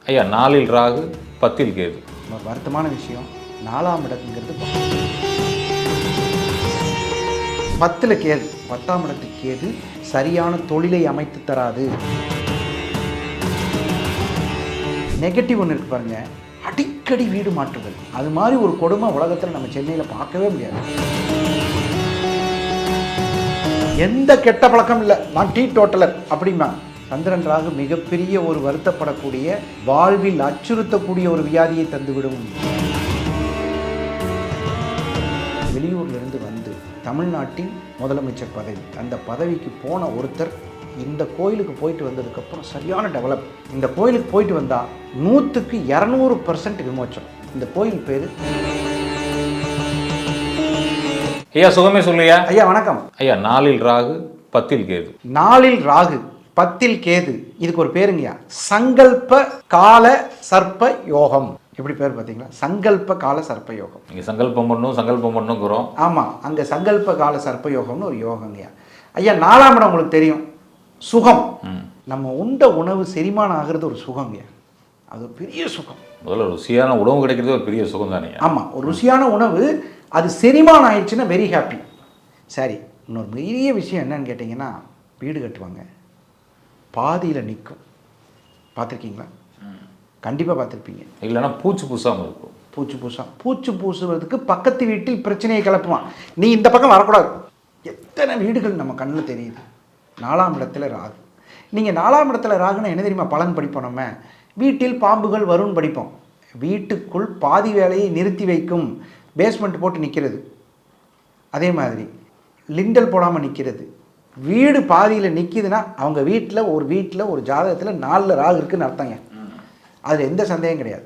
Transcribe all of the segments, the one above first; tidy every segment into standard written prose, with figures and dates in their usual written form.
ஐயா 4ல் ராகு 10ல் கேது. ஒரு வருத்தமான விஷயம். 4ஆம் இடத்துங்கிறது 10ல் கேது. 10ஆம் இடத்துக்கு கேது சரியான தொழிலை அமைத்து தராது. நெகட்டிவ் ஒன்று இருக்கு பாருங்க, அடிக்கடி வீடு மாற்றுதல். அது மாதிரி ஒரு கொடுமை உலகத்தில் நம்ம சென்னையில் பார்க்கவே முடியாது. எந்த கெட்ட பழக்கம் இல்லை, நான் டீ டோட்டலர் அப்படிமா. சந்திரன் ராகு மிகப்பெரிய ஒரு வருத்தப்படக்கூடிய, வாழ்வில் அச்சுறுத்தக்கூடிய ஒரு வியாதியை தந்துவிடும். வெளியூர்லேருந்து வந்து தமிழ்நாட்டின் முதலமைச்சர் பதவி, அந்த பதவிக்கு போன ஒருத்தர் இந்த கோயிலுக்கு போயிட்டு வந்ததுக்கப்புறம் சரியான டெவலப். இந்த கோயிலுக்கு போயிட்டு வந்தால் 100க்கு 200% விமோச்சம். இந்த கோயில் பேர் ஐயா சுகமே சொல்லுயா. ஐயா வணக்கம். ஐயா 4ல் ராகு 10ல் கேது. 4ல் ராகு 10ல் கேது, இதுக்கு ஒரு பேருங்கய்யா, சங்கல்ப கால சர்ப்ப யோகம். எப்படி பேர் பார்த்தீங்களா? சங்கல்ப கால சர்ப்ப யோகம். நீங்கள் சங்கல்பம் பண்ணுங்கிறோம். ஆமாம், அங்கே சங்கல்ப கால சர்ப்ப யோகம்னு ஒரு யோகங்கய்யா. ஐயா 4ஆம் இடம் உங்களுக்கு தெரியும், சுகம். நம்ம உண்ட உணவு செரிமானம் ஆகிறது ஒரு சுகங்கய்யா, அது ஒரு பெரிய சுகம். முதல்ல ருசியான உணவு கிடைக்கிறது ஒரு பெரிய சுகம் தானே. ஆமாம், ஒரு ருசியான உணவு, அது செரிமானம் ஆயிடுச்சுன்னா வெரி ஹாப்பி. சரி, இன்னொரு பெரிய விஷயம் என்னன்னு கேட்டிங்கன்னா, வீடு கட்டுவாங்க, பாதியில் நிற்கும். பார்த்துருக்கீங்களா? கண்டிப்பாக பார்த்துருப்பீங்க. இல்லைன்னா பூச்சி பூசாமல் இருக்கும். பூச்சி பூசுவதுக்கு பக்கத்து வீட்டில் பிரச்சனையை கிளப்புவான். நீ இந்த பக்கம் வரக்கூடாது. எத்தனை வீடுகள் நம்ம கண்ணில் தெரியுது. 4ஆம் இடத்துல ராகு. நீங்கள் 4ஆம் இடத்துல ராகுன்னா என்ன தெரியுமா பலன் படிப்போம்? நம்ம வீட்டில் பாம்புகள் வரும்னு படிப்போம். வீட்டுக்குள் பாதி வேலையை நிறுத்தி வைக்கும். பேஸ்மெண்ட் போட்டு நிற்கிறது, அதே மாதிரி லிண்டல் போடாமல் நிற்கிறது. வீடு பாதியில் நிற்கிதுன்னா அவங்க வீட்டில் ஒரு ஜாதகத்தில் 4ல் ராகு இருக்குன்னு அர்த்தங்க. அதில் எந்த சந்தேகம் கிடையாது.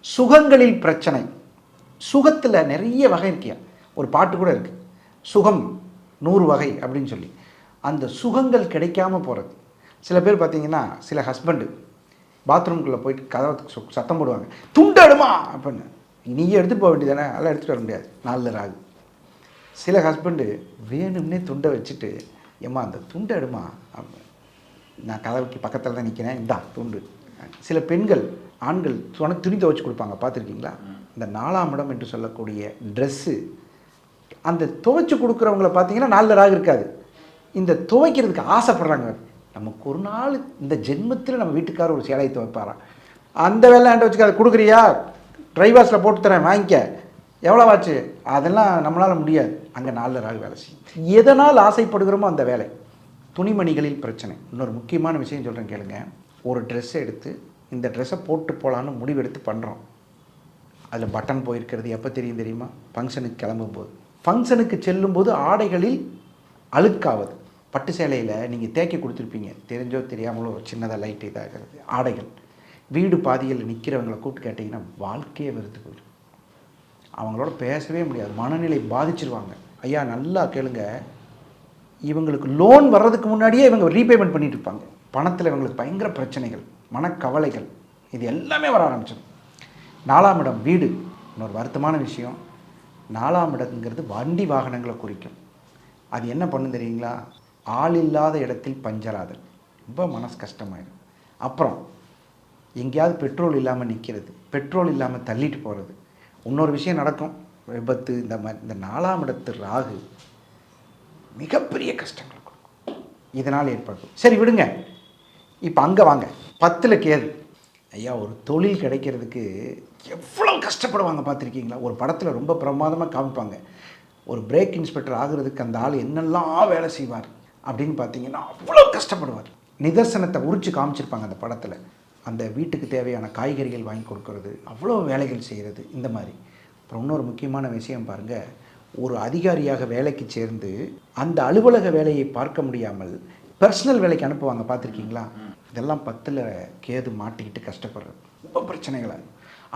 சுகங்களில் பிரச்சனை. சுகத்தில் நிறைய வகை இருக்கியா, ஒரு பாட்டு கூட இருக்குது, சுகம் 100 வகை அப்படின்னு சொல்லி. அந்த சுகங்கள் கிடைக்காம போகிறது. சில பேர் பார்த்தீங்கன்னா, சில ஹஸ்பண்டு பாத்ரூம்குள்ளே போயிட்டு கதவை சத்தம் போடுவாங்க, துண்டு எடுமா அப்படின்னு. நீயே எடுத்துகிட்டு போக வேண்டியதானே, அதெல்லாம் எடுத்துகிட்டு வர முடியாது, 4ல் ராகு. சில ஹஸ்பண்டு வேணும்னே துண்டை வச்சுட்டு, ஏம்மா அந்த துண்டை எடுமா, நான் கதவுக்கு பக்கத்தில் தான் நிற்கிறேன், இந்தா துண்டு. சில பெண்கள் ஆண்கள் துணி துவைச்சி கொடுப்பாங்க, பார்த்துருக்கீங்களா? இந்த 4ஆம் இடம் என்று சொல்லக்கூடிய ட்ரெஸ்ஸு, அந்த துவைச்சி கொடுக்குறவங்கள பார்த்தீங்கன்னா 4ல் ராகு இருக்காது. இந்த துவைக்கிறதுக்கு ஆசைப்படுறாங்க. நமக்கு ஒரு நாள் இந்த ஜென்மத்தில் நம்ம வீட்டுக்கார ஒரு சேலையை துவைப்பாரா, அந்த வேலை ஆண்ட வச்சுக்க, அதை கொடுக்குறியா, ட்ரைவாஸில் போட்டு தரேன் வாங்கிக்க, எவ்வளோ ஆச்சு, அதெல்லாம் நம்மளால் முடியாது. அங்கே 4ல் ராகு வேலை செய்யும். எதனால் ஆசைப்படுகிறோமோ அந்த வேலை. துணிமணிகளில் பிரச்சனை. இன்னொரு முக்கியமான விஷயம் சொல்கிறேன் கேளுங்க. ஒரு ட்ரெஸ்ஸை எடுத்து இந்த ட்ரெஸ்ஸை போட்டு போகலான்னு முடிவெடுத்து பண்ணுறோம். அதில் பட்டன் போயிருக்கிறது எப்போ தெரியுமா? ஃபங்க்ஷனுக்கு கிளம்பும்போது. ஃபங்க்ஷனுக்கு செல்லும்போது ஆடைகளில் அழுக்காவது. பட்டு சேலையில் நீங்கள் தேக்கி கொடுத்துருப்பீங்க, தெரிஞ்சோ தெரியாமலோ ஒரு சின்னதாக லைட் இதாகிறது. ஆடைகள் வீடு பாதியில் நிற்கிறவங்களை கூப்பிட்டு கேட்டிங்கன்னா வாழ்க்கையே வெறுத்து போயிடும். அவங்களோட பேசவே முடியாது, மனநிலை பாதிச்சிருவாங்க. ஐயா நல்லா கேளுங்க, இவங்களுக்கு லோன் வர்றதுக்கு முன்னாடியே இவங்க ரீபேமெண்ட் பண்ணிட்டு இருப்பாங்க. பணத்தில் இவங்களுக்கு பயங்கர பிரச்சனைகள், மனக்கவலைகள், இது எல்லாமே வர ஆரம்பிச்சிடும். 4ஆம் இடம் வீடு. இன்னொரு வருத்தமான விஷயம், 4ஆம் இடங்கிறது வண்டி வாகனங்களை குறிக்கும். அது என்ன பண்ணும் தெரியுங்களா? ஆள் இல்லாத இடத்தில் பஞ்சராதல், ரொம்ப மனசு கஷ்டமாயிடும். அப்புறம் எங்கேயாவது பெட்ரோல் இல்லாமல் நிற்கிறது, பெட்ரோல் இல்லாமல் தள்ளிட்டு போகிறது. இன்னொரு விஷயம் நடக்கும், விபத்து. இந்த மாதிரி இந்த 4ஆம் இடத்து ராகு மிகப்பெரிய கஷ்டங்கள் கொடுக்கும், இதனால் ஏற்படும். சரி விடுங்க, இப்போ அங்கே வாங்க. 10ல் கேது. ஐயா ஒரு தொழில் கிடைக்கிறதுக்கு எவ்வளோ கஷ்டப்படுவாங்க பார்த்துருக்கீங்களா? ஒரு படத்தில் ரொம்ப பிரமாதமாக காமிப்பாங்க. ஒரு பிரேக் இன்ஸ்பெக்டர் ஆகுறதுக்கு அந்த ஆள் என்னெல்லாம் வேலை செய்வார் அப்படின்னு பார்த்தீங்கன்னா அவ்வளோ கஷ்டப்படுவார். நிதர்சனத்தை உரித்து காமிச்சிருப்பாங்க அந்த படத்தில். அந்த வீட்டுக்கு தேவையான காய்கறிகள் வாங்கி கொடுக்கறது, அவ்வளோ வேலைகள் செய்கிறது, இந்த மாதிரி. அப்புறம் இன்னொரு முக்கியமான விஷயம் பாருங்கள், ஒரு அதிகாரியாக வேலைக்கு சேர்ந்து அந்த அலுவலக வேலையை பார்க்க முடியாமல் பர்சனல் வேலைக்கு அனுப்புவாங்க, பார்த்துருக்கீங்களா? இதெல்லாம் 10ல் கேது மாட்டிக்கிட்டு கஷ்டப்படுறது, ரொம்ப பிரச்சனைகளாக.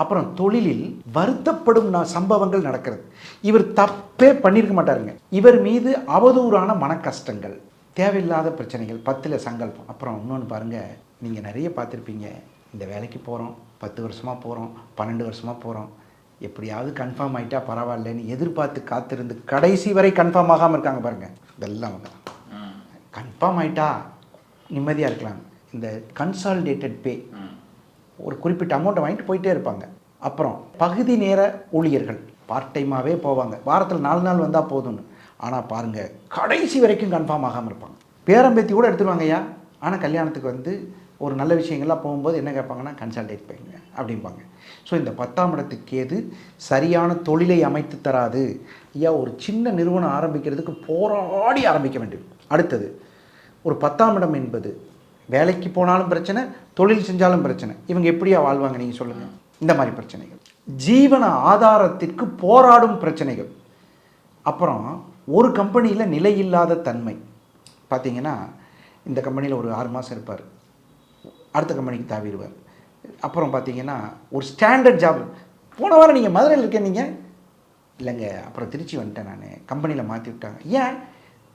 அப்புறம் தொழிலில் வருத்தப்படும் சம்பவங்கள் நடக்கிறது. இவர் தப்பே பண்ணியிருக்க மாட்டாருங்க, இவர் மீது அவதூறான மன கஷ்டங்கள், தேவையில்லாத பிரச்சனைகள். 10ல் சங்கல்பம். அப்புறம் இன்னொன்று பாருங்கள், நீங்கள் நிறைய பார்த்துருப்பீங்க, இந்த வேலைக்கு போகிறோம், 10 வருஷமாக போகிறோம், 12 வருஷமாக போகிறோம், எப்படியாவது கன்ஃபார்ம் ஆகிட்டா பரவாயில்லன்னு எதிர்பார்த்து காத்திருந்து கடைசி வரை கன்ஃபார்ம் ஆகாமல் இருக்காங்க பாருங்கள். இதெல்லாம் அவங்க கன்ஃபார்ம் ஆகிட்டா நிம்மதியாக இருக்கலாம். இந்த கன்சாலிடேட்டட் பே, ஒரு குறிப்பிட்ட அமௌண்ட்டை வாங்கிட்டு போயிட்டே இருப்பாங்க. அப்புறம் பகுதி நேர ஊழியர்கள் பார்ட் டைமாகவே போவாங்க, வாரத்தில் 4 நாள் வந்தால் போதும்னு. ஆனால் பாருங்கள், கடைசி வரைக்கும் கன்ஃபார்ம் ஆகாமல் இருப்பாங்க. பேரம்பேத்தி கூட எடுத்துருவாங்க ஐயா, ஆனால் கல்யாணத்துக்கு வந்து ஒரு நல்ல விஷயங்கள்லாம் போகும்போது என்ன கேட்பாங்கன்னா கன்சல்டேட் பண்ணுங்க அப்படிம்பாங்க. ஸோ இந்த 10ஆம் இடத்துக்கு கேது சரியான தொழிலை அமைத்து தராது ஐயா. ஒரு சின்ன நிறுவனம் ஆரம்பிக்கிறதுக்கு போராடி ஆரம்பிக்க வேண்டும். அடுத்தது ஒரு 10ஆம் இடம் என்பது வேலைக்கு போனாலும் பிரச்சனை, தொழில் செஞ்சாலும் பிரச்சனை. இவங்க எப்படியா வாழ்வாங்க நீங்கள் சொல்லுங்கள்? இந்த மாதிரி பிரச்சனைகள், ஜீவன ஆதாரத்திற்கு போராடும் பிரச்சனைகள். அப்புறம் ஒரு கம்பெனியில் நிலையில்லாத தன்மை. பார்த்தீங்கன்னா இந்த கம்பெனியில் ஒரு 6 மாதம் இருப்பார், அடுத்த கம்பெனிக்கு தாவிடுவார். அப்புறம் பார்த்தீங்கன்னா ஒரு ஸ்டாண்டர்ட் ஜாப். போன வாரம் நீங்கள் மதுரையில் இருக்கேன், நீங்கள் இல்லைங்க, அப்புறம் திருச்சி வந்துட்டேன், நான் கம்பெனியில் மாற்றி விட்டாங்க. ஏன்?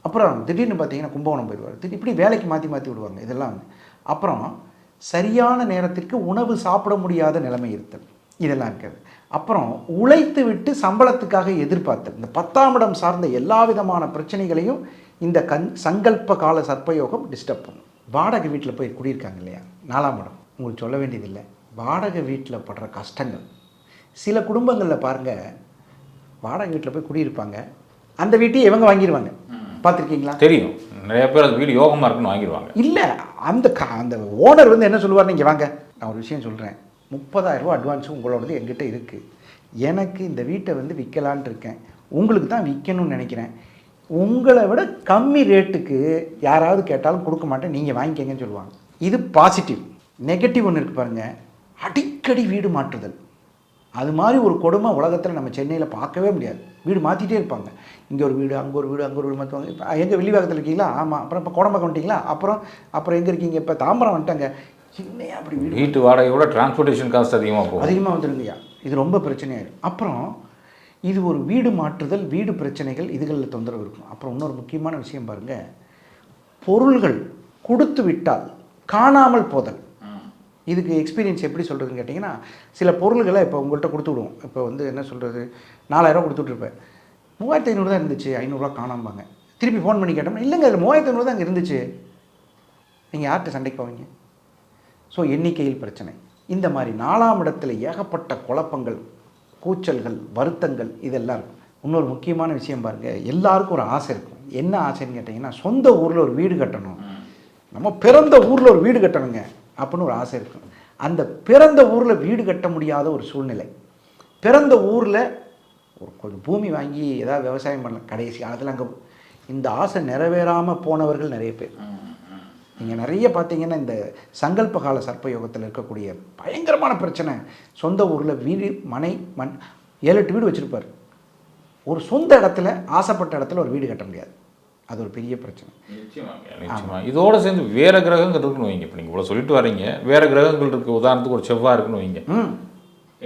அப்புறம் திடீர்னு பார்த்தீங்கன்னா கும்பகோணம் போயிடுவார். இப்படி வேலைக்கு மாற்றி விடுவாங்க. இதெல்லாம் வந்து அப்புறம் சரியான நேரத்திற்கு உணவு சாப்பிட முடியாத நிலைமை இருத்தல், இதெல்லாம் இருக்காது. அப்புறம் உழைத்து விட்டு சம்பளத்துக்காக எதிர்பார்த்தல். இந்த 10ஆம் இடம் சார்ந்த எல்லா விதமான பிரச்சனைகளையும் இந்த சங்கல்ப கால சர்ப்பயோகம் டிஸ்டர்ப் பண்ணும். வாடகை வீட்டில் போய் குடியிருக்காங்க இல்லையா, 4ஆம் இடம். உங்களுக்கு சொல்ல வேண்டியதில்லை, வாடகை வீட்டில் படுற கஷ்டங்கள். சில குடும்பங்களில் பாருங்கள், வாடகை வீட்டில் போய் குடியிருப்பாங்க, அந்த வீட்டையும் இவங்க வாங்கிடுவாங்க. பார்த்துருக்கீங்களா? தெரியும், நிறைய பேர் அந்த வீடு யோகமாக இருக்குன்னு வாங்கிடுவாங்க. இல்லை, அந்த ஓனர் வந்து என்ன சொல்லுவார், நீங்கள் வாங்க, நான் ஒரு விஷயம் சொல்கிறேன், 30,000 ரூபா அட்வான்ஸு உங்களோடது என்கிட்ட இருக்குது, எனக்கு இந்த வீட்டை வந்து விற்கலான் இருக்கேன், உங்களுக்கு தான் விற்கணும்னு நினைக்கிறேன், உங்களை விட கம்மி ரேட்டுக்கு யாராவது கேட்டாலும் கொடுக்க மாட்டேன், நீங்கள் வாங்கிக்கங்கன்னு சொல்லுவாங்க. இது பாசிட்டிவ். நெகட்டிவ் ஒன்று இருக்குது பாருங்கள், அடிக்கடி வீடு மாற்றுதல். அது மாதிரி ஒரு கொடுமை உலகத்தில் நம்ம சென்னையில் பார்க்கவே முடியாது. வீடு மாற்றிட்டே இருப்பாங்க, இங்கே ஒரு வீடு, அங்கே ஒரு வீடு, அங்கே ஒரு வீடு மாற்றுவாங்க. இப்போ எங்கே வில்லிவாக்கத்தில் இருக்கீங்களா? ஆமாம். அப்புறம் இப்போ கோடம்பாக்கம் வந்துட்டீங்களா? அப்புறம் எங்கே இருக்கீங்க? இப்போ தாம்பரம் வந்துட்டாங்க. இன்னையா அப்படி வீட்டு வாடகையோட டிரான்ஸ்போர்ட்டேஷன் காஸ்ட் அதிகமாக வந்துருங்கய்யா. இது ரொம்ப பிரச்சனையாயிடும். அப்புறம் இது ஒரு வீடு மாற்றுதல், வீடு பிரச்சனைகள், இதுகளில் தொந்தரவு இருக்கும். அப்புறம் இன்னொரு முக்கியமான விஷயம் பாருங்கள், பொருள்கள் கொடுத்து விட்டால் காணாமல் போதல். இதுக்கு எக்ஸ்பீரியன்ஸ் எப்படி சொல்கிறதுன்னு கேட்டிங்கன்னா, சில பொருள்களை இப்போ உங்கள்கிட்ட கொடுத்து விடுவோம். இப்போ வந்து என்ன சொல்கிறது, 4,000 கொடுத்துட்ருப்பேன், 3,500 தான் இருந்துச்சு, 500 காணாம்பாங்க. திருப்பி ஃபோன் பண்ணி கேட்டோம்னா, இல்லைங்க அதில் 3,500 தான் அங்கே இருந்துச்சு. நீங்கள் யார்கிட்ட சண்டைக்கு போவீங்க? ஸோ எண்ணிக்கையில் பிரச்சனை. இந்த மாதிரி 4ஆம் இடத்துல ஏகப்பட்ட குழப்பங்கள், கூச்சல்கள், வருத்தங்கள், இதெல்லாம் இருக்கும். இன்னொரு முக்கியமான விஷயம் பாருங்கள், எல்லாருக்கும் ஒரு ஆசை இருக்கும். என்ன ஆசைன்னு கேட்டிங்கன்னா, சொந்த ஊரில் ஒரு வீடு கட்டணும், நம்ம பிறந்த ஊரில் ஒரு வீடு கட்டணுங்க அப்படின்னு ஒரு ஆசை இருக்கும். அந்த பிறந்த ஊரில் வீடு கட்ட முடியாத ஒரு சூழ்நிலை, பிறந்த ஊரில் ஒரு கொஞ்சம் பூமி வாங்கி ஏதாவது விவசாயம் பண்ணலாம், கடைசி காலத்தில் அங்கே இந்த ஆசை நிறைவேறாமல் போனவர்கள் நிறைய பேர். நீங்கள் நிறைய பார்த்தீங்கன்னா இந்த சங்கல்ப கால சர்ப்பயோகத்தில் இருக்கக்கூடிய பயங்கரமான பிரச்சனை, சொந்த ஊரில் வீடு, மனை, மண், 7-8 வீடு வச்சுருப்பார், ஒரு சொந்த இடத்துல ஆசைப்பட்ட இடத்துல ஒரு வீடு கட்ட முடியாது. அது ஒரு பெரிய பிரச்சனை. நிச்சயமாக இதோடு சேர்ந்து வேறு கிரகங்கள் இருக்குன்னு வைங்க. இப்போ நீங்கள் இவ்வளோ சொல்லிட்டு வரீங்க, வேறு கிரகங்கள் இருக்குது. உதாரணத்துக்கு ஒரு செவ்வாய் இருக்குன்னு வைங்க,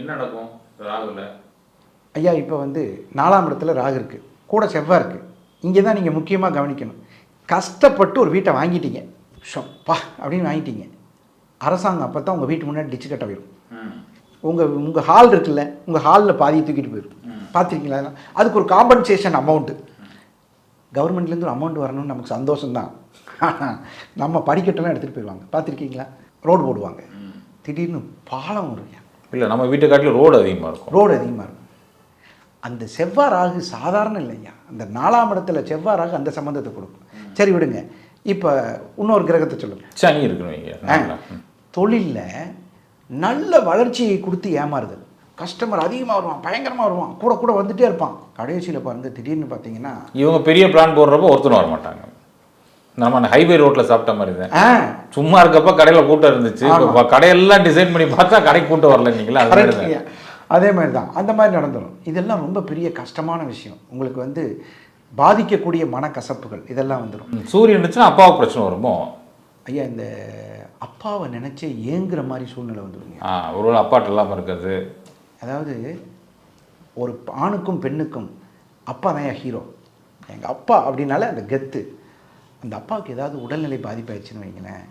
என்ன நடக்கும் ராகுல? ஐயா இப்போ வந்து 4ஆம் இடத்துல ராகு இருக்குது, கூட செவ்வாய் இருக்குது. இங்கே தான் நீங்கள் முக்கியமாக கவனிக்கணும். கஷ்டப்பட்டு ஒரு வீட்டை வாங்கிட்டீங்க, ஷப்பா அப்படின்னு வாங்கிட்டீங்க, அரசாங்கம் அப்போ தான் உங்கள் வீட்டு முன்னாடி டிச்சு கட்ட போயிடும். உங்கள் ஹால் இருக்குல்ல, உங்கள் ஹாலில் பாதியை தூக்கிட்டு போயிடும். பார்த்துருக்கீங்களா? அதுக்கு ஒரு காம்பன்சேஷன் அமௌண்ட்டு கவர்மெண்ட்லேருந்து ஒரு அமௌண்ட் வரணும்னு நமக்கு சந்தோஷம்தான். நம்ம படிக்கட்டெல்லாம் எடுத்துகிட்டு போயிடுவாங்க. பார்த்துருக்கீங்களா? ரோடு போடுவாங்க, திடீர்னு பாலம் வருங்க. இல்லை, நம்ம வீட்டை காட்டிலும் ரோடு அதிகமாக இருக்கும். ரோடு அதிகமாக இருக்கும். அந்த செவ்வாய் ராகு சாதாரண இல்லையா, அந்த 4ஆம் இடத்துல செவ்வாய் ராகு அந்த சம்மந்தத்தை கொடுக்கும். சரி விடுங்க, இப்போ இன்னொரு கிரகத்தை சொல்லுங்கள். சனி இருக்குன்னு வைங்க. தொழிலில் நல்ல வளர்ச்சியை கொடுத்து ஏமாறுதல், கஸ்டமர் அதிகமாக வருவான், பயங்கரமாக வருவான், கூட கூட வந்துகிட்டே இருப்பான். கடைசியில் பாருங்கள், திடீர்னு பார்த்தீங்கன்னா இவங்க பெரிய பிளான் போடுறப்போ ஒருத்தரும் வர மாட்டாங்க. நம்ம அந்த ஹைவே ரோட்டில் சாப்பிட்ட மாதிரி தான், சும்மா இருக்கப்போ கடையில் கூட்டம் இருந்துச்சு, இப்போ கடையெல்லாம் டிசைன் பண்ணி பார்த்தா கடைக்கு கூட்டம் வரல. நீங்களா அதே மாதிரி தான், அந்த மாதிரி நடந்துடும். இதெல்லாம் ரொம்ப பெரிய கஷ்டமான விஷயம். உங்களுக்கு வந்து பாதிக்கக்கூடிய மனக்கசப்புகள் இதெல்லாம் வந்துடும். சூரியன் இருந்துச்சுன்னா அப்பாவுக்கு பிரச்சனை வருமோ? ஐயா, இந்த அப்பாவை நினச்சி ஏங்குற மாதிரி சூழ்நிலை வந்துடுங்க. ஒரு அப்பாட்ட இல்லாமல் இருக்கிறது. அதாவது ஒரு ஆணுக்கும் பெண்ணுக்கும் அப்பா தான் ஹீரோ. எங்கள் அப்பா அப்படின்னால அந்த கெத்து. அந்த அப்பாவுக்கு ஏதாவது உடல்நிலை பாதிப்பாயிடுச்சுன்னு வைங்களேன்,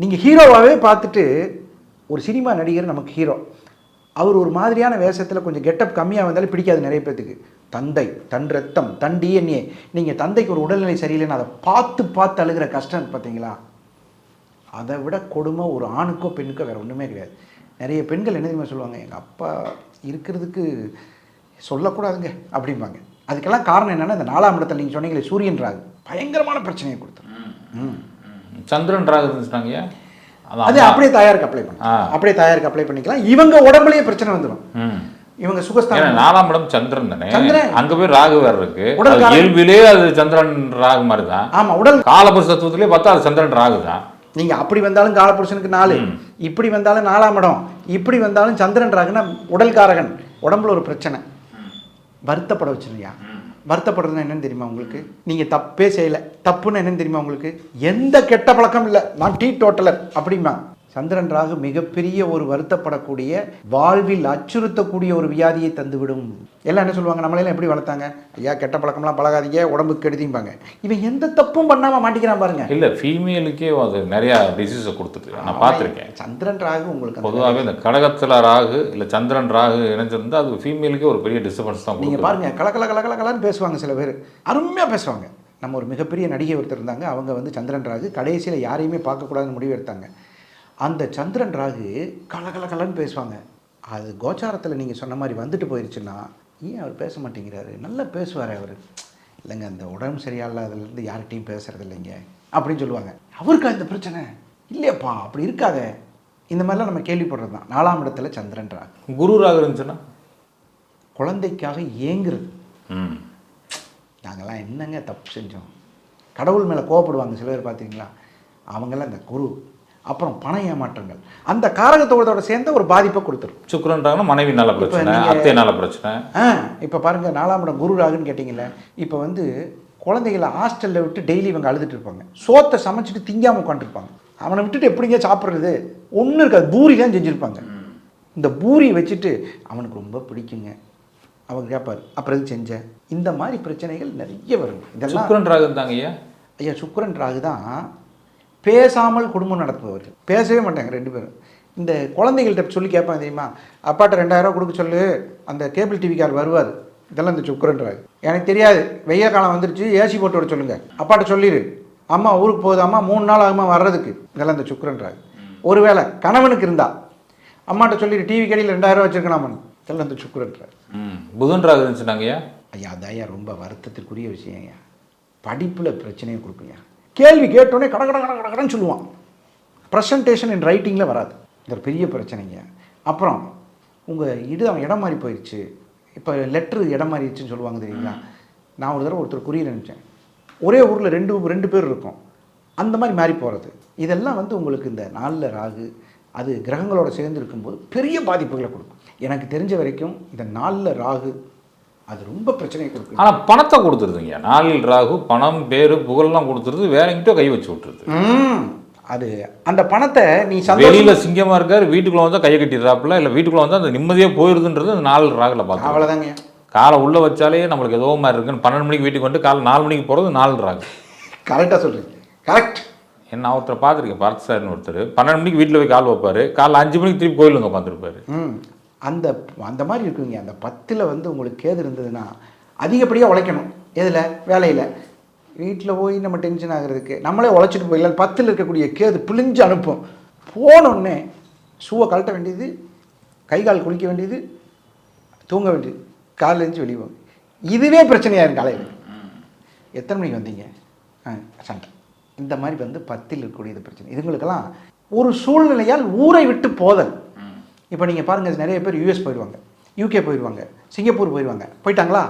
நீங்கள் ஹீரோவாகவே பார்த்துட்டு, ஒரு சினிமா நடிகர் நமக்கு ஹீரோ, அவர் ஒரு மாதிரியான வேஷத்தில் கொஞ்சம் கெட்டப் கம்மியாக வந்தாலும் பிடிக்காது நிறைய பேர்த்துக்கு. தந்தை, தன் ரத்தம், தன் டிஎன்ஏ. நீங்கள் தந்தைக்கு ஒரு உடல்நிலை சரியில்லைன்னு அதை பார்த்து அழுகிற கஷ்டம் பார்த்தீங்களா, அதை விட கொடுமை ஒரு ஆணுக்கோ பெண்ணுக்கோ வேறு ஒன்றுமே கிடையாது. நிறைய பெண்கள் என்ன தெரியுமா சொல்லுவாங்க, எங்கள் அப்பா இருக்கிறதுக்கு சொல்லக்கூடாதுங்க அப்படிம்பாங்க. அதுக்கெல்லாம் காரணம் என்னென்னா, இந்த 4ஆம் இடத்துல நீங்கள் சொன்னீங்களே சூரியன் ராகு பயங்கரமான பிரச்சனையை கொடுத்துரும். சந்திரன் ராகு இருந்துச்சுட்டாங்க. அது அப்படியே தாயாருக்கு அப்ளை பண்ணலாம், அப்படியே தாயாருக்கு அப்ளை பண்ணிக்கலாம். இவங்க உடம்புலயே பிரச்சனை வந்துடும். இவங்க சுகஸ்தானம் 4ஆம் இடம் சந்திரன் தானே, அங்க போய் ராகு வேற இருக்கு. இயல்பிலே அது சந்திரன் ராகு மாதிரி தான். ஆமா, உடல் காலபுருஷ தத்துவத்திலே பார்த்தா அது சந்திரன் ராகு தான். நீங்க அப்படி வந்தாலும் காலபுருஷனுக்கு 4, இப்படி வந்தாலும் 4ஆம் இடம், இப்படி வந்தாலும் சந்திரன் ராகுனா உடல்காரகன். உடம்புல ஒரு பிரச்சனை வருத்தப்பட வச்சிருக்கியா. வருத்தப்படுறதுன்னா என்னன்னு தெரியுமா உங்களுக்கு? நீங்கள் தப்பே செய்யலை, தப்புன்னு என்னன்னு தெரியுமா உங்களுக்கு? எந்த கெட்ட பழக்கம் இல்லை, நான் டீ டோட்டலர் அப்படிமா. சந்திரன் ராகு மிகப்பெரிய ஒரு வருத்தப்படக்கூடிய, வாழ்வில் அச்சுறுத்தக்கூடிய ஒரு வியாதியை தந்துவிடும். எல்லாம் என்ன சொல்லுவாங்க, நம்மளெல்லாம் எப்படி வளர்த்தாங்க, ஐயா கெட்ட பழக்கம்லாம் பழகாதீங்க, உடம்புக்கு கெடுதிம்பாங்க. இவன் எந்த தப்பும் பண்ணாமல் மாட்டிக்கிறான் பாருங்க. இல்லை, ஃபீமேலுக்கே அது நிறையா டிசீஸை கொடுத்துட்டு நான் பார்த்துருக்கேன். சந்திரன் ராகு உங்களுக்கு பொதுவாகவே இந்த கடகத்தில் ராகு இல்லை சந்திரன் ராகு இணைஞ்சிருந்தா அது ஃபீமேலுக்கே ஒரு பெரிய டிஸ்டர்பன்ஸ் தான். நீங்கள் பாருங்கள், கலக்கலான்னு பேசுவாங்க சில பேர், அருமையாக பேசுவாங்க. நம்ம ஒரு மிகப்பெரிய நடிகை ஒருத்தர் இருந்தாங்க, அவங்க வந்து சந்திரன் ராகு கடைசியில் யாரையுமே பார்க்கக்கூடாதுன்னு முடிவு எடுத்தாங்க. அந்த சந்திரன் ராகு கலகலன்னு பேசுவாங்க. அது கோச்சாரத்தில் நீங்கள் சொன்ன மாதிரி வந்துட்டு போயிடுச்சுன்னா, ஏன் அவர் பேச மாட்டேங்கிறாரு, நல்லா பேசுவார் அவர், இல்லைங்க அந்த உடம்பு சரியால்லாததுலேருந்து யார்கிட்டையும் பேசுறது இல்லைங்க அப்படின்னு சொல்லுவாங்க. அவருக்கு அந்த பிரச்சனை இல்லையப்பா, அப்படி இருக்காத. இந்த மாதிரிலாம் நம்ம கேள்விப்படுறது தான். 4ஆம் இடத்துல சந்திரன் ராகு. குரு ராகு இருந்துச்சுன்னா குழந்தைக்காக ஏங்குறது. நாங்கள்லாம் என்னங்க தப்பு செஞ்சோம், கடவுள் மேலே கோவப்படுவாங்க சில பேர் பார்த்தீங்களா, அவங்கெல்லாம் இந்த குரு. அப்புறம் பண ஏமாற்றங்கள், அந்த காரகத்தோட சேர்ந்த ஒரு பாதிப்பை கொடுத்துரும். சுக்கிரன்றாங்கன்னா மனைவி நல்ல பிரச்சனை, அத்தை நல்ல பிரச்சனை. இப்போ பாருங்க, 4ஆம் இடம் குரு ராகுன்னு கேட்டிங்கல்ல, இப்போ வந்து குழந்தைகளை ஹாஸ்டலில் விட்டு டெய்லி இவங்க அழுதுட்டு இருப்பாங்க, சோத்தை சமைச்சிட்டு திங்காமல் உட்காந்துருப்பாங்க. அவனை விட்டுட்டு எப்படிங்க சாப்பிட்றது, ஒன்றும் இருக்காது, பூரி தான் செஞ்சுருப்பாங்க. இந்த பூரியை வச்சுட்டு அவனுக்கு ரொம்ப பிடிக்குங்க, அவங்க கேட்பார் அப்புறம் எது செஞ்ச. இந்த மாதிரி பிரச்சனைகள் நிறைய வரும். இதெல்லாம் சுக்கிரன் ராகு தாங்க ஐயா. சுக்கிரன் ராகு தான் பேசாமல் குடும்பம் நடத்துபவர்கள். பேசவே மாட்டாங்க ரெண்டு பேரும். இந்த குழந்தைகள்கிட்ட சொல்லி கேட்பாங்க தெரியுமா, அப்பாட்ட 2000 கொடுக்க சொல்லு, அந்த கேபிள் டிவிக்கார் வருவார். இதெல்லாம் இந்த சுக்கிரன் ராகு. எனக்கு தெரியாது, வெய்ய காலம் வந்துருச்சு, ஏசி போட்டு விட சொல்லுங்கள், அப்பாட்ட சொல்லிடு, அம்மா ஊருக்கு போகுது, அம்மா 3 நாள் ஆகுமா வர்றதுக்கு. இதெல்லாம் இந்த சுக்கிரன் ராகு. ஒருவேளை கணவனுக்கு இருந்தா அம்மாட்ட சொல்லிடு, டிவி கடையில் 2000 வச்சிருக்கலாமான்னு. இதெல்லாம் இந்த சுக்கிரன் ராகு. புதன் ராகு இருந்துச்சுனாங்க ஐயா. அதையா ரொம்ப வருத்தத்திற்குரிய விஷயம் ஐயா. படிப்பில் பிரச்சனையை கொடுக்குங்க. கேள்வி கேட்டோடனே கடன்னு சொல்லுவான். ப்ரெசன்டேஷன் இன் ரைட்டிங்கில் வராது. இது ஒரு பெரிய பிரச்சனைங்க. அப்புறம் உங்கள் இடம் மாறி போயிடுச்சு, இப்போ லெட்ரு இடம் மாறிடுச்சுன்னு சொல்லுவாங்க தெரியுங்களா. நான் ஒரு தடவை ஒருத்தர் குறியீர் அனுப்பிச்சேன், ஒரே ஊரில் ரெண்டு பேர் இருக்கும், அந்த மாதிரி மாறி போகிறது. இதெல்லாம் வந்து உங்களுக்கு இந்த 4ல் ராகு அது கிரகங்களோட சேர்ந்து இருக்கும்போது பெரிய பாதிப்புகளை கொடுக்கும். எனக்கு தெரிஞ்ச வரைக்கும் இந்த 4ல் ராகு அது ரொம்ப பிரச்சனையை கொடுக்கும். ஆனால் பணத்தை கொடுத்துருதுங்க. 4ல் ராகு பணம், பேர், புகழெல்லாம் கொடுத்துருது, வேற எங்கிட்ட கை வச்சு விட்டுருது. அது அந்த பணத்தை நீ வெளியில் சிங்கமாக இருக்கார், வீட்டுக்குள்ளே வந்தால் கையை கட்டிடுறாப்புல, இல்லை வீட்டுக்குள்ளே வந்தால் அந்த நிம்மதியாக போயிருதுன்றது அந்த 4ல் ராகுல பார்த்து. அவ்வளோதாங்க. காலை உள்ளே வச்சாலே நம்மளுக்கு ஏதோ மாதிரி இருக்குன்னு 12 மணிக்கு வீட்டுக்கு வந்து காலை 4 மணிக்கு போகிறது 4ல் ராகு. கரெக்டாக சொல்கிறீங்க, கரெக்ட். என்ன ஒருத்தரை பார்த்துருக்கேன், பார்த்து சார்னு ஒருத்தர் 12 மணிக்கு வீட்டில் போய் கால் வைப்பார், காலை 5 மணிக்கு திருப்பி கோயிலுங்க பார்த்துருப்பாரு. அந்த மாதிரி இருக்குங்க. அந்த 10ல் வந்து உங்களுக்கு கேது இருந்ததுன்னா அதிகப்படியாக உழைக்கணும். எதில்? வேலையில். வீட்டில் போய் நம்ம டென்ஷன் ஆகிறதுக்கு நம்மளே உழைச்சிட்டு போயிடலாம். 10ல் இருக்கக்கூடிய கேது பிழிஞ்சு அனுப்பும். போனோடனே ஷூவை கழட்ட வேண்டியது, கை கால் குளிக்க வேண்டியது, தூங்க வேண்டியது, காலில் எழுந்து வெளியே போகும். இதுவே பிரச்சனையாக இருக்கு. காலையில் எத்தனை மணிக்கு வந்தீங்க, சண்டை. இந்த மாதிரி வந்து 10ல் இருக்கக்கூடிய பிரச்சனை. இதுங்களுக்கெல்லாம் ஒரு சூழ்நிலையால் ஊரை விட்டு போதல். இப்போ நீங்கள் பாருங்கள், நிறைய பேர் யூஎஸ் போயிடுவாங்க, யூகே போயிடுவாங்க, சிங்கப்பூர் போயிடுவாங்க. போயிட்டாங்களா,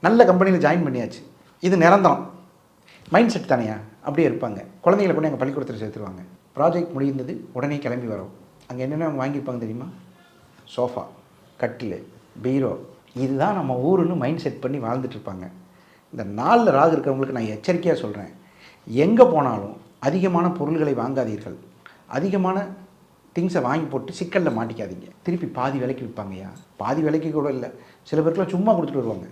நல்ல கம்பெனியில் ஜாயின் பண்ணியாச்சு, இது நிரந்தரம். மைண்ட் செட் தானேயா, அப்படியே இருப்பாங்க. குழந்தைங்களை கொண்டு எங்கள் பள்ளிக்கூடத்தில் சேர்த்துருவாங்க. ப்ராஜெக்ட் முடிந்தது, உடனே கிளம்பி வரோம். அங்கே என்னென்ன அவங்க வாங்கியிருப்பாங்க தெரியுமா? சோஃபா, கட்டில், பீரோ. இதுதான் நம்ம ஊருன்னு மைண்ட் செட் பண்ணி வாழ்ந்துட்டுருப்பாங்க. இந்த 4ல் ராகு இருக்கிறவங்களுக்கு நான் எச்சரிக்கையாக சொல்கிறேன், எங்கே போனாலும் அதிகமான பொருள்களை வாங்காதீர்கள். அதிகமான திங்ஸை வாங்கி போட்டு சிக்கலில் மாட்டிக்காதீங்க. திருப்பி பாதி விலைக்கு விற்பாங்கய்யா. பாதி விலைக்கு கூட இல்லை, சில பேருக்குலாம் சும்மா கொடுத்துட்டு வருவாங்க.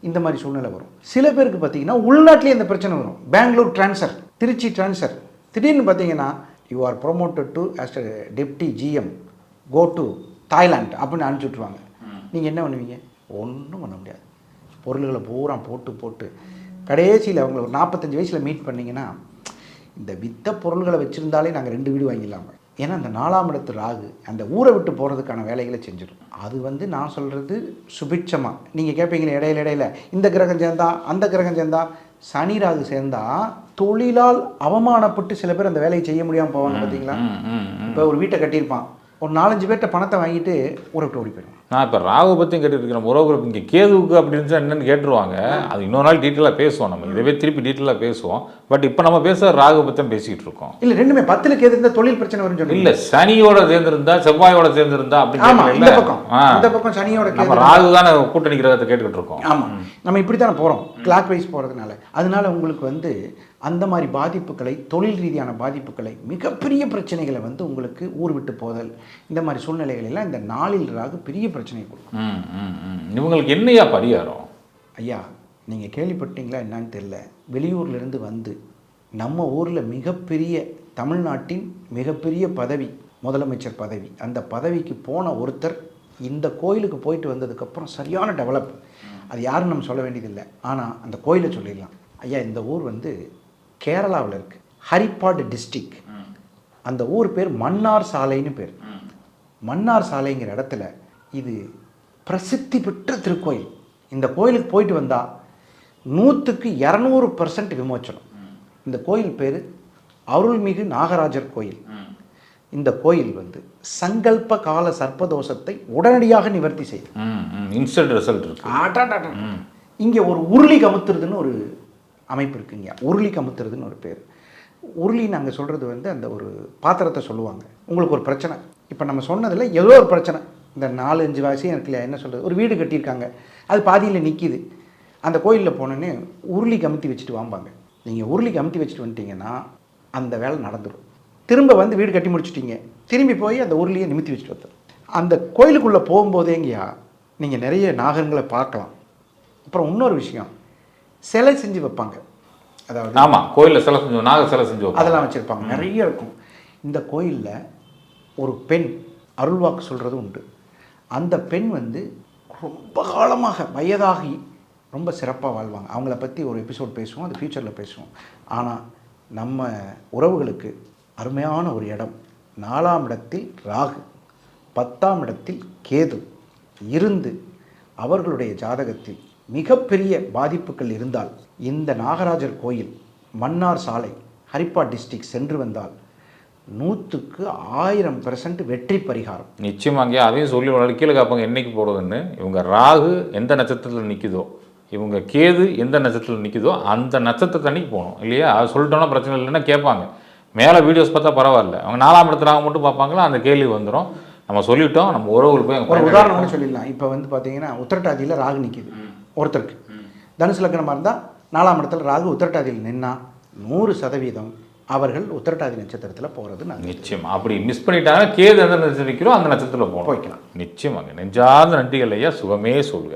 இந்த மாதிரி சூழ்நிலை வரும். சில பேருக்கு பார்த்தீங்கன்னா உள்நாட்டிலே இந்த பிரச்சனை வரும். Bengaluru transfer, Trichy transfer. திடீர்னு பார்த்தீங்கன்னா you are promoted to as a deputy GM, go to Thailand அப்படின்னு அனுப்பிச்சி விட்ருவாங்க. நீங்கள் என்ன பண்ணுவீங்க? ஒன்றும் பண்ண முடியாது. பொருள்களை பூரா போட்டு கடைசியில் அவங்களை ஒரு 45 வயசில் மீட் பண்ணிங்கன்னா, இந்த வித்த பொருள்களை வச்சுருந்தாலே நாங்கள் 2 வீடு வாங்கிடலாங்க. ஏன்னா அந்த 4ஆம் இடத்து ராகு அந்த ஊரை விட்டு போகிறதுக்கான வேலைகளை செஞ்சிடும். அது வந்து நான் சொல்கிறது சுபிட்சமாக. நீங்கள் கேட்பீங்களே இடையில இந்த கிரகம் சேர்ந்தா அந்த கிரகம் சேர்ந்தா, சனி ராகு சேர்ந்தா தொழிலால் அவமானப்பட்டு சில பேர் அந்த வேலையை செய்ய முடியாமல் போவாங்க பார்த்தீங்களா. இப்போ ஒரு வீட்டை கட்டியிருப்பான், ஒரு 4-5 பேர்கிட்ட பணத்தை வாங்கிட்டு ஊரை விட்டு ஓடி போயிடுவான். நான் இப்போ ராகு பற்றியும் கேட்டுருக்கிறேன். உறவு இங்கே கேதுவுக்கு அப்படி இருந்துச்சா என்னென்னு கேட்டுருவாங்க. அது இன்னொரு நாள் டீட்டெயிலாக பேசுவோம், நம்ம இதவே திருப்பி டீட்டெயிலாக பேசுவோம். பட் இப்போ நம்ம ராகு பற்றி பேசிக்கிட்டு இருக்கோம். இல்லை, ரெண்டுமே 10ல் கேது இருந்தால் தொழில் பிரச்சனை வரும்னு சொல்லி இல்லை, சனியோட சேர்ந்துருந்தா செவ்வாயோட சேர்ந்துருந்தா அப்படி இந்த பக்கம் சனியோட நம்ம ராகு தானே கூட்டணி கிரகத்தை கேட்டுக்கிட்டு இருக்கோம். ஆமாம், நம்ம இப்படி தானே போகிறோம் கிளாக் வைஸ் போகிறதுனால. அதனால உங்களுக்கு வந்து அந்த மாதிரி பாதிப்புகளை, தொழில் ரீதியான பாதிப்புகளை, மிகப்பெரிய பிரச்சனைகளை வந்து உங்களுக்கு ஊர் விட்டு போதல், இந்த மாதிரி சூழ்நிலைகள் எல்லாம் இந்த 4ல் ராகு பெரிய பிரச்சனையை கொடுக்கும். இவங்களுக்கு என்னையா பரிகாரம்? ஐயா, நீங்கள் கேள்விப்பட்டீங்களா என்னன்னு தெரியல, வெளியூர்லேருந்து வந்து நம்ம ஊரில் மிகப்பெரிய, தமிழ்நாட்டின் மிகப்பெரிய பதவி, முதலமைச்சர் பதவி, அந்த பதவிக்கு போன ஒருத்தர் இந்த கோயிலுக்கு போயிட்டு வந்ததுக்கப்புறம் சரியான டெவலப். அது யாருன்னு நம்ம சொல்ல வேண்டியதில்லை, ஆனால் அந்த கோயிலை சொல்லிடலாம். ஐயா, இந்த ஊர் வந்து கேரளாவில் இருக்குது, ஹரிப்பாடு டிஸ்ட்ரிக். அந்த ஊர் பேர் மன்னார் சாலைன்னு பேர். மன்னார் சாலைங்கிற இடத்துல இது பிரசித்தி பெற்ற திருக்கோயில். இந்த கோயிலுக்கு போயிட்டு வந்தால் 100க்கு 200% விமோச்சனம். இந்த கோயில் பேர் அருள்மிகு நாகராஜர் கோயில். இந்த கோயில் வந்து சங்கல்ப கால சர்ப்பதோஷத்தை உடனடியாக நிவர்த்தி செய்யும். இன்ஸ்டன்ட் ரிசல்ட் இருக்கு. இங்கே ஒரு உருளி கமுத்துறதுன்னு ஒரு அமைப்பு இருக்குங்க. உருளி கமுத்துறதுன்னு ஒரு பேர். உருளி நாங்கள் சொல்கிறது வந்து அந்த ஒரு பாத்திரத்தை சொல்லுவாங்க. உங்களுக்கு ஒரு பிரச்சனை, இப்போ நம்ம சொன்னதில் ஏதோ ஒரு பிரச்சனை, இந்த 4-5 வயசையும் இருக்குல்ல, என்ன சொல்கிறது, ஒரு வீடு கட்டியிருக்காங்க, அது பாதியில் நிற்கிது. அந்த கோயிலில் போனோன்னே உருளி கமுத்தி வச்சுட்டு வாம்பாங்க. நீங்கள் உருளி கமுத்தி வச்சுட்டு வந்துட்டீங்கன்னா அந்த வேலை நடந்துடும். திரும்ப வந்து வீடு கட்டி முடிச்சிட்டிங்க, திரும்பி போய் அந்த உருளியை நிமித்தி வச்சுட்டு வந்துடும். அந்த கோயிலுக்குள்ளே போகும்போதேங்கயா நீங்கள் நிறைய நாகங்களை பார்க்கலாம். அப்புறம் இன்னொரு விஷயம், சிலை செஞ்சு வைப்பாங்க. அதாவது ஆமாம், கோயிலில் சிலை செஞ்சு, நாக சிலை செஞ்சு அதெல்லாம் வச்சுருப்பாங்க, நிறைய இருக்கும். இந்த கோயிலில் ஒரு பெண் அருள்வாக்கு சொல்கிறது உண்டு. அந்த பெண் வந்து ரொம்ப காலமாக வயதாகி ரொம்ப சிறப்பாக வாழ்வாங்க. அவங்கள பற்றி ஒரு எபிசோட் பேசுவோம், அது ஃப்யூச்சரில் பேசுவோம். ஆனால் நம்ம உறவுகளுக்கு அருமையான ஒரு இடம், 4ஆம் இடத்தில் ராகு, 10ஆம் இடத்தில் கேது இருந்து அவர்களுடைய ஜாதகத்தில் மிகப்பெரிய பாதிப்புகள் இருந்தால் இந்த நாகராஜர் கோயில் மன்னார் சாலை ஹரிப்பா டிஸ்ட்ரிக்ட் சென்று வந்தால் 100க்கு 1000% வெற்றி பரிகாரம். நிச்சயமாங்க. அதையும் சொல்லி கீழே காப்பாங்க என்னைக்கு போடுறதுன்னு. இவங்க ராகு எந்த நட்சத்திரத்தில் நிற்குதோ, இவங்க கேது எந்த நட்சத்திரத்தில் நிற்குதோ அந்த நட்சத்திரத்தை அன்னைக்கு போகணும் இல்லையா. அது சொல்லிட்டோன்னா பிரச்சனை இல்லைன்னா கேட்பாங்க. மேலே வீடியோஸ் பார்த்தா பரவாயில்ல, அவங்க 4ஆம் இடத்துல ராகு மட்டும் பார்ப்பாங்களா, அந்த கேள்வி வந்துடும். நம்ம சொல்லிட்டோம், நம்ம உறவுகள் போய் ஒரு உதாரணம் சொல்லிடலாம். இப்போ வந்து பார்த்தீங்கன்னா உத்திரட்டாதியில் ராகு நிற்கிது ஒருத்தருக்கு. தனுசு லக்னமாக இருந்தால் 4ஆம் இடத்துல ராகு உத்திரட்டாதியில் நின்னா 100% அவர்கள் உத்திரட்டாதி நட்சத்திரத்தில் போகிறது நான் நிச்சயம். அப்படி மிஸ் பண்ணிட்டாங்க, கேது எந்த நட்சத்திரம் நிற்கிறோம் அந்த நட்சத்திரத்தில் போய்க்கலாம். நிச்சயமாங்க. நெஞ்சார்ந்த நன்றிகள் ஐயா, சுகமே சொல்க.